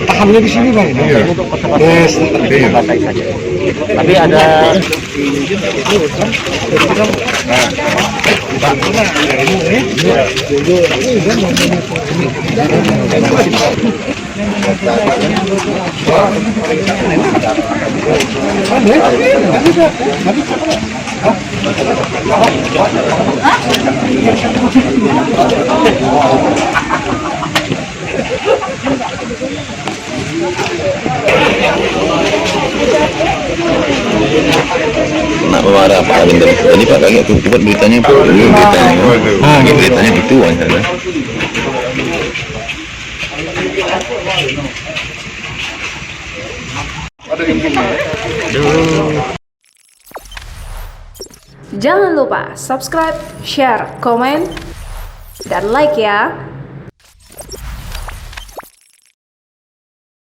Tahannya di sini bang. Untuk percepatan Yes. batai saja. Tapi ada nak memarah Pak Bintang tadi Pak kaget tuh buat beritanya Pak dulu beritanya ini beritanya gitu aja. Jangan lupa subscribe, share, komen, dan like ya.